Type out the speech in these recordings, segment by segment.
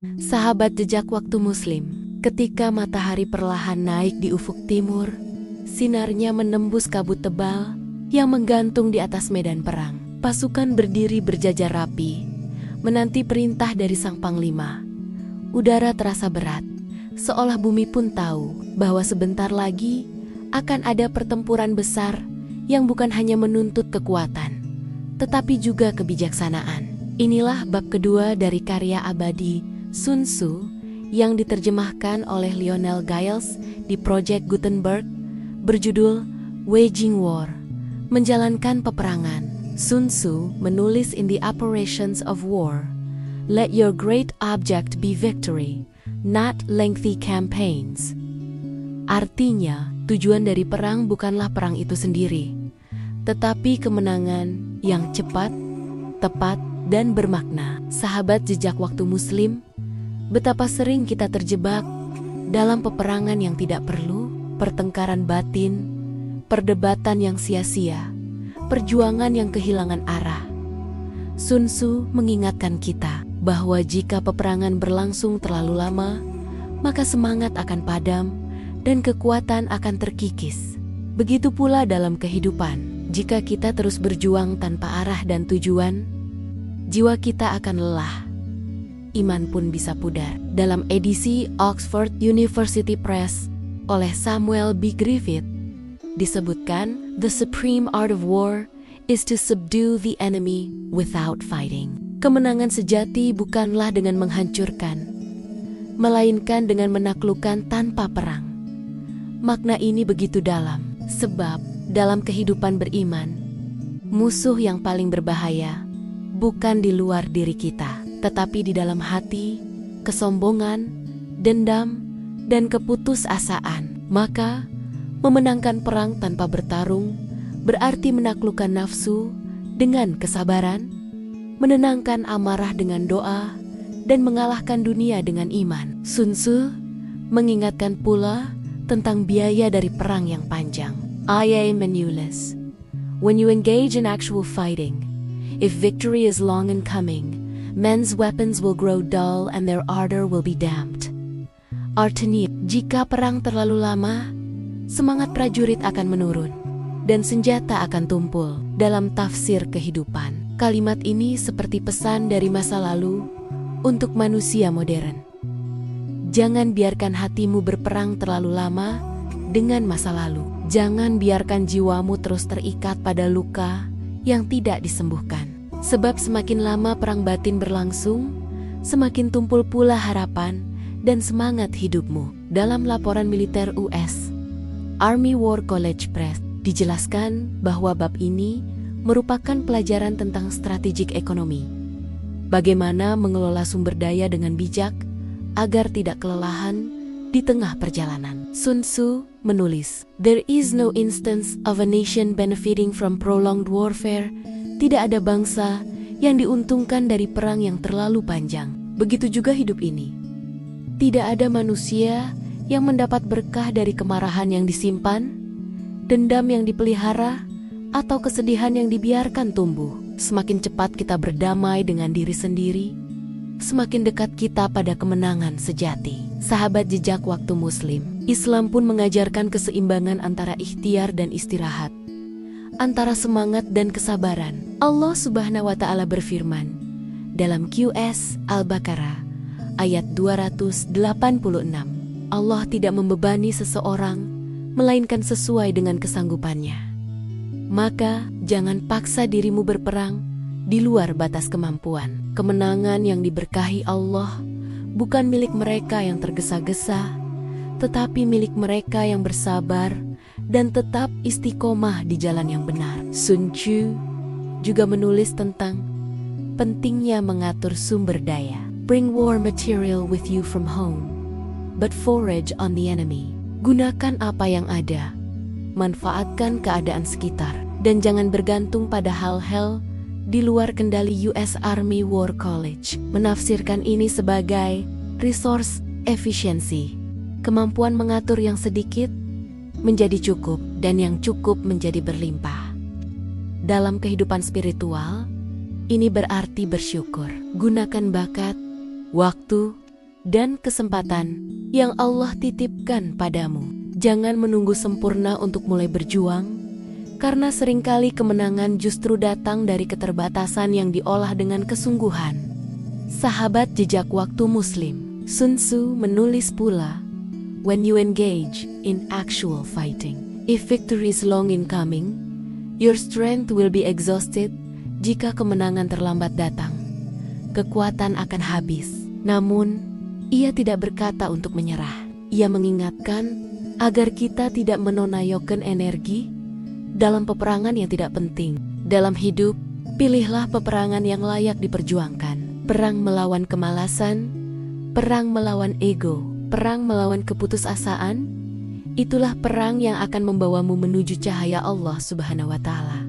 Sahabat jejak waktu Muslim, ketika matahari perlahan naik di ufuk timur, sinarnya menembus kabut tebal yang menggantung di atas medan perang. Pasukan berdiri berjajar rapi, menanti perintah dari sang panglima. Udara terasa berat, seolah bumi pun tahu bahwa sebentar lagi akan ada pertempuran besar yang bukan hanya menuntut kekuatan, tetapi juga kebijaksanaan. Inilah bab kedua dari karya abadi Sun Tzu yang diterjemahkan oleh Lionel Giles di Project Gutenberg berjudul Waging War, menjalankan peperangan. Sun Tzu menulis in the Operations of War, "Let your great object be victory, not lengthy campaigns." Artinya, tujuan dari perang bukanlah perang itu sendiri, tetapi kemenangan yang cepat, tepat, dan bermakna. Sahabat jejak waktu Muslim, betapa sering kita terjebak dalam peperangan yang tidak perlu, pertengkaran batin, perdebatan yang sia-sia, perjuangan yang kehilangan arah. Sun Tzu mengingatkan kita bahwa jika peperangan berlangsung terlalu lama, maka semangat akan padam dan kekuatan akan terkikis. Begitu pula dalam kehidupan, jika kita terus berjuang tanpa arah dan tujuan, jiwa kita akan lelah. Iman pun bisa pudar. Dalam edisi Oxford University Press oleh Samuel B. Griffith, disebutkan, "The supreme art of war is to subdue the enemy without fighting." Kemenangan sejati bukanlah dengan menghancurkan, melainkan dengan menaklukkan tanpa perang. Makna ini begitu dalam, sebab dalam kehidupan beriman, musuh yang paling berbahaya bukan di luar diri kita, tetapi di dalam hati, kesombongan, dendam, dan keputusasaan. Maka, memenangkan perang tanpa bertarung berarti menaklukkan nafsu dengan kesabaran, menenangkan amarah dengan doa, dan mengalahkan dunia dengan iman. Sun Tzu mengingatkan pula tentang biaya dari perang yang panjang. I.A. Menoulis, "When you engage in actual fighting, if victory is long in coming, men's weapons will grow dull and their ardor will be damped." Artinya, jika perang terlalu lama, semangat prajurit akan menurun dan senjata akan tumpul. Dalam tafsir kehidupan, kalimat ini seperti pesan dari masa lalu untuk manusia modern. Jangan biarkan hatimu berperang terlalu lama dengan masa lalu. Jangan biarkan jiwamu terus terikat pada luka yang tidak disembuhkan. Sebab semakin lama perang batin berlangsung, semakin tumpul pula harapan dan semangat hidupmu. Dalam laporan militer US Army War College Press, dijelaskan bahwa bab ini merupakan pelajaran tentang strategik ekonomi. Bagaimana mengelola sumber daya dengan bijak agar tidak kelelahan di tengah perjalanan. Sun Tzu menulis, "There is no instance of a nation benefiting from prolonged warfare." Tidak ada bangsa yang diuntungkan dari perang yang terlalu panjang. Begitu juga hidup ini. Tidak ada manusia yang mendapat berkah dari kemarahan yang disimpan, dendam yang dipelihara, atau kesedihan yang dibiarkan tumbuh. Semakin cepat kita berdamai dengan diri sendiri, semakin dekat kita pada kemenangan sejati. Sahabat jejak waktu Muslim, Islam pun mengajarkan keseimbangan antara ikhtiar dan istirahat, antara semangat dan kesabaran. Allah Subhanahu wa Ta'ala berfirman dalam QS Al-Baqarah ayat 286, Allah tidak membebani seseorang melainkan sesuai dengan kesanggupannya. Maka jangan paksa dirimu berperang di luar batas kemampuan. Kemenangan yang diberkahi Allah bukan milik mereka yang tergesa-gesa, tetapi milik mereka yang bersabar dan tetap istiqomah di jalan yang benar. Sun Tzu juga menulis tentang pentingnya mengatur sumber daya. Bring war material with you from home, but forage on the enemy. Gunakan apa yang ada, manfaatkan keadaan sekitar, dan jangan bergantung pada hal-hal di luar kendali US Army War College. Menafsirkan ini sebagai resource efficiency, kemampuan mengatur yang sedikit menjadi cukup dan yang cukup menjadi berlimpah. Dalam kehidupan spiritual, ini berarti bersyukur. Gunakan bakat, waktu, dan kesempatan yang Allah titipkan padamu. Jangan menunggu sempurna untuk mulai berjuang, karena seringkali kemenangan justru datang dari keterbatasan yang diolah dengan kesungguhan. Sahabat jejak waktu Muslim, Sun Tzu menulis pula, "When you engage in actual fighting, if victory is long in coming, your strength will be exhausted." Jika kemenangan terlambat datang, kekuatan akan habis. Namun, ia tidak berkata untuk menyerah. Ia mengingatkan agar kita tidak menonjolkan energi dalam peperangan yang tidak penting. Dalam hidup, pilihlah peperangan yang layak diperjuangkan. Perang melawan kemalasan, perang melawan ego, perang melawan keputusasaan, itulah perang yang akan membawamu menuju cahaya Allah Subhanahu wa Ta'ala.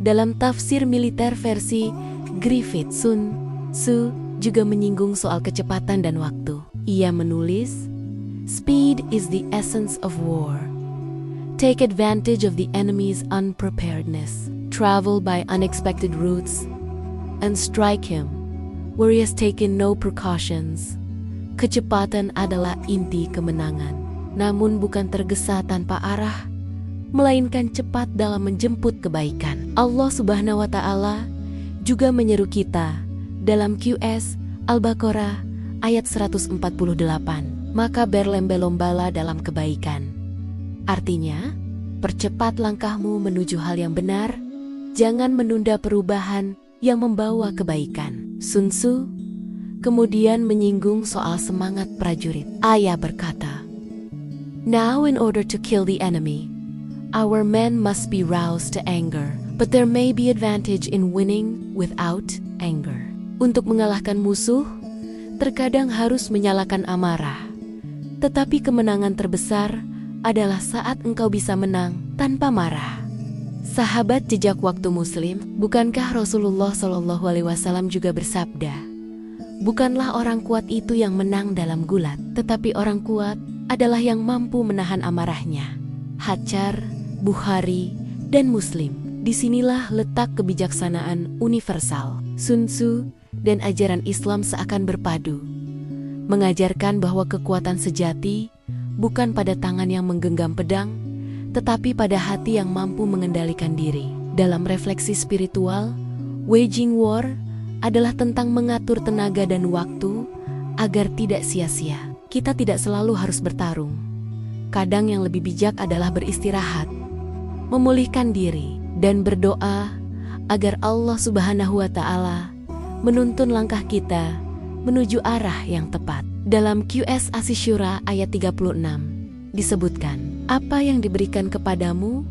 Dalam tafsir militer versi Griffith, Sun Tzu juga menyinggung soal kecepatan dan waktu. Ia menulis, "Speed is the essence of war. Take advantage of the enemy's unpreparedness. Travel by unexpected routes and strike him where he has taken no precautions." Kecepatan adalah inti kemenangan, namun bukan tergesa tanpa arah, melainkan cepat dalam menjemput kebaikan. Allah Subhanahu wa Ta'ala juga menyeru kita dalam QS Al-Baqarah ayat 148, "Maka berlomba-lombalah dalam kebaikan." Artinya, percepat langkahmu menuju hal yang benar, jangan menunda perubahan yang membawa kebaikan. Sun Tzu kemudian menyinggung soal semangat prajurit. Ia berkata, "Now in order to kill the enemy, our men must be roused to anger, but there may be advantage in winning without anger." Untuk mengalahkan musuh, terkadang harus menyalakan amarah. Tetapi kemenangan terbesar adalah saat engkau bisa menang tanpa marah. Sahabat jejak waktu Muslim, bukankah Rasulullah SAW juga bersabda, "Bukanlah orang kuat itu yang menang dalam gulat, tetapi orang kuat adalah yang mampu menahan amarahnya." Hajar, Bukhari, dan Muslim. Disinilah letak kebijaksanaan universal. Sun Tzu dan ajaran Islam seakan berpadu, mengajarkan bahwa kekuatan sejati bukan pada tangan yang menggenggam pedang, tetapi pada hati yang mampu mengendalikan diri. Dalam refleksi spiritual, waging war adalah tentang mengatur tenaga dan waktu agar tidak sia-sia. Kita tidak selalu harus bertarung. Kadang yang lebih bijak adalah beristirahat, memulihkan diri, dan berdoa agar Allah Subhanahu wa Ta'ala menuntun langkah kita menuju arah yang tepat. Dalam QS Asy-Syura ayat 36 disebutkan, "Apa yang diberikan kepadamu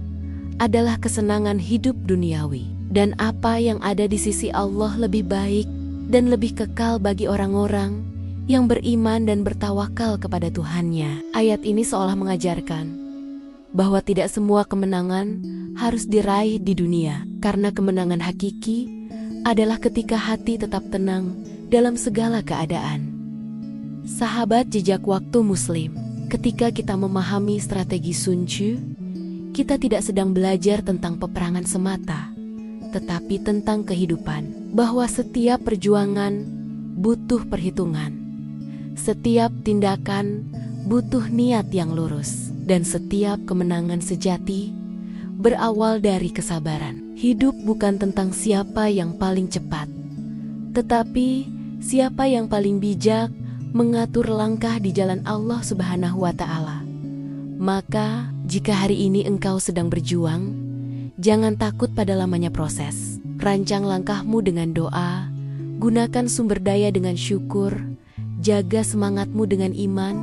adalah kesenangan hidup duniawi, dan apa yang ada di sisi Allah lebih baik dan lebih kekal bagi orang-orang yang beriman dan bertawakal kepada Tuhannya." Ayat ini seolah mengajarkan bahwa tidak semua kemenangan harus diraih di dunia, karena kemenangan hakiki adalah ketika hati tetap tenang dalam segala keadaan. Sahabat jejak waktu Muslim, ketika kita memahami strategi Sun Tzu, kita tidak sedang belajar tentang peperangan semata, tetapi tentang kehidupan, bahwa setiap perjuangan butuh perhitungan, setiap tindakan butuh niat yang lurus, dan setiap kemenangan sejati berawal dari kesabaran. Hidup bukan tentang siapa yang paling cepat, tetapi siapa yang paling bijak mengatur langkah di jalan Allah Subhanahu wa Ta'ala. Maka, jika hari ini engkau sedang berjuang, jangan takut pada lamanya proses. Rancang langkahmu dengan doa, gunakan sumber daya dengan syukur, jaga semangatmu dengan iman,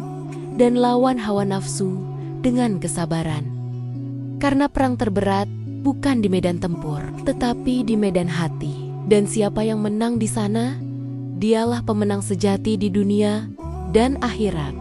dan lawan hawa nafsu dengan kesabaran. Karena perang terberat bukan di medan tempur, tetapi di medan hati. Dan siapa yang menang di sana, dialah pemenang sejati di dunia dan akhirat.